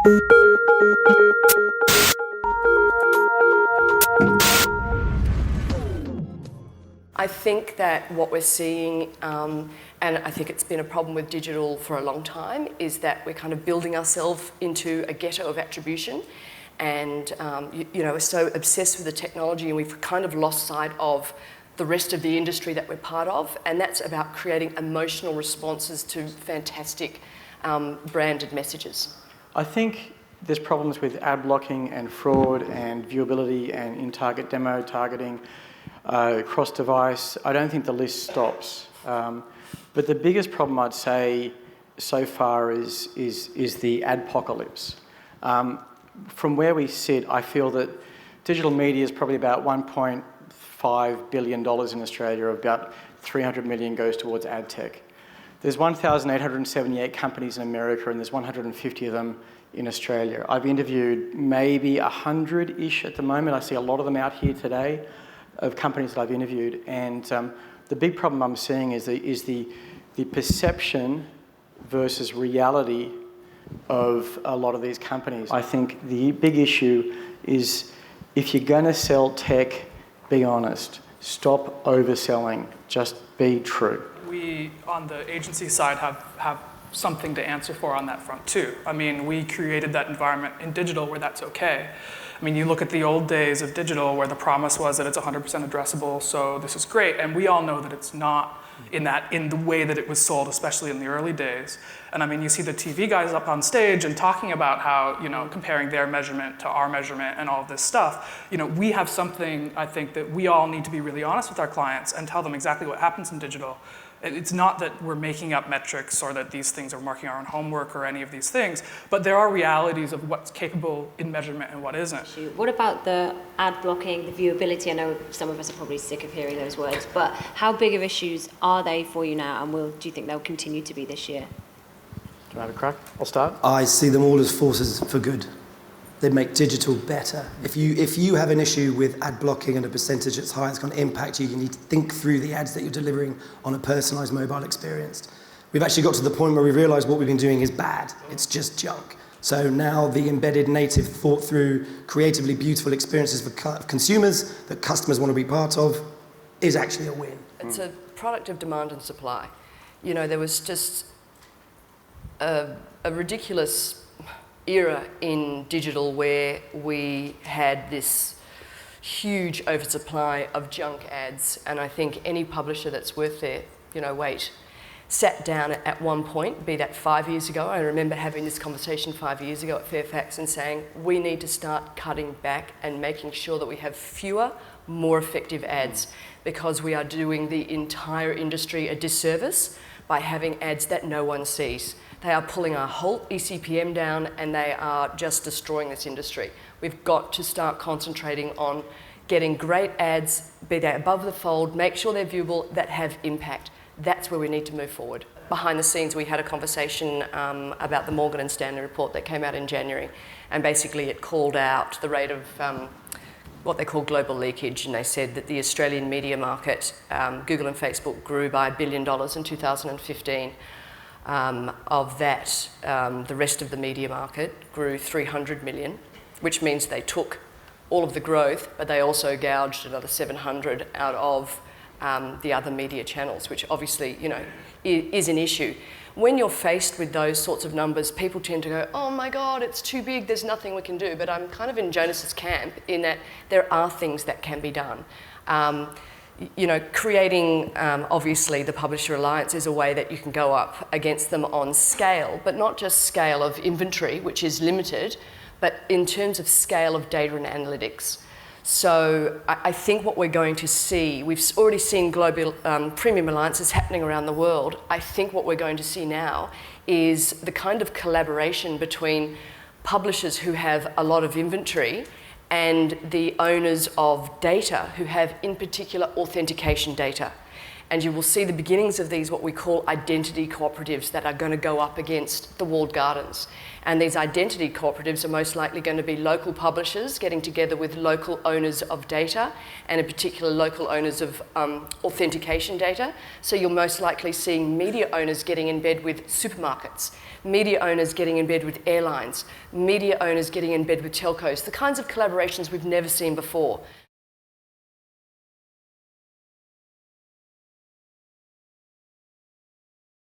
I think that what we're seeing, and I think it's been a problem with digital for a long time, is that we're kind of building ourselves into a ghetto of attribution, and we're so obsessed with the technology, and we've kind of lost sight of the rest of the industry that we're part of, and that's about creating emotional responses to fantastic branded messages. I think there's problems with ad blocking and fraud and viewability and in-target demo targeting, cross-device. I don't think the list stops. But the biggest problem I'd say so far is the adpocalypse. From where we sit, I feel that digital media is probably about $1.5 billion in Australia, about 300 million goes towards ad tech. There's 1,878 companies in America, and there's 150 of them in Australia. I've interviewed maybe 100-ish at the moment. I see a lot of them out here today of companies that I've interviewed, and the big problem I'm seeing is the perception versus reality of a lot of these companies. I think the big issue is if you're going to sell tech, be honest. Stop overselling. Just be true. We, on the agency side, have something to answer for on that front too. I mean, we created that environment in digital where that's okay. I mean, you look at the old days of digital where the promise was that it's 100% addressable, so this is great, and we all know that it's not in the way that it was sold, especially in the early days. And I mean, you see the TV guys up on stage and talking about how, comparing their measurement to our measurement and all of this stuff. We have something, I think, that we all need to be really honest with our clients and tell them exactly what happens in digital. It's not that we're making up metrics or that these things are marking our own homework or any of these things, but there are realities of what's capable in measurement and what isn't. What about the ad blocking, the viewability? I know some of us are probably sick of hearing those words, but how big of issues are they for you now, and do you think they'll continue to be this year? Do you have a crack? I'll start. I see them all as forces for good. They make digital better. If you have an issue with ad blocking and a percentage that's high, it's going to impact you. You need to think through the ads that you're delivering on a personalised mobile experience. We've actually got to the point where we realise what we've been doing is bad. It's just junk. So now the embedded, native, thought through, creatively beautiful experiences for consumers that customers want to be part of is actually a win. It's a product of demand and supply. There was just a ridiculous era in digital where we had this huge oversupply of junk ads, and I think any publisher that's worth their weight sat down at one point, be that 5 years ago. I remember having this conversation 5 years ago at Fairfax and saying we need to start cutting back and making sure that we have fewer, more effective ads, because we are doing the entire industry a disservice by having ads that no one sees. They are pulling our whole eCPM down, and they are just destroying this industry. We've got to start concentrating on getting great ads, be they above the fold, make sure they're viewable, that have impact. That's where we need to move forward. Behind the scenes, we had a conversation about the Morgan & Stanley report that came out in January, and basically it called out the rate of what they call global leakage, and they said that the Australian media market, Google and Facebook, grew by $1 billion in 2015. Of that, the rest of the media market grew 300 million, which means they took all of the growth, but they also gouged another 700 out of the other media channels, which obviously, is an issue. When you're faced with those sorts of numbers, people tend to go, oh my God, it's too big, there's nothing we can do. But I'm kind of in Jonas's camp in that there are things that can be done. Creating, obviously, the Publisher Alliance is a way that you can go up against them on scale, but not just scale of inventory, which is limited, but in terms of scale of data and analytics. So I think what we're going to see, we've already seen global premium alliances happening around the world. I think what we're going to see now is the kind of collaboration between publishers who have a lot of inventory and the owners of data who have, in particular, authentication data. And you will see the beginnings of these, what we call identity cooperatives, that are going to go up against the walled gardens. And these identity cooperatives are most likely going to be local publishers getting together with local owners of data, and in particular local owners of authentication data. So you're most likely seeing media owners getting in bed with supermarkets, media owners getting in bed with airlines, media owners getting in bed with telcos, the kinds of collaborations we've never seen before.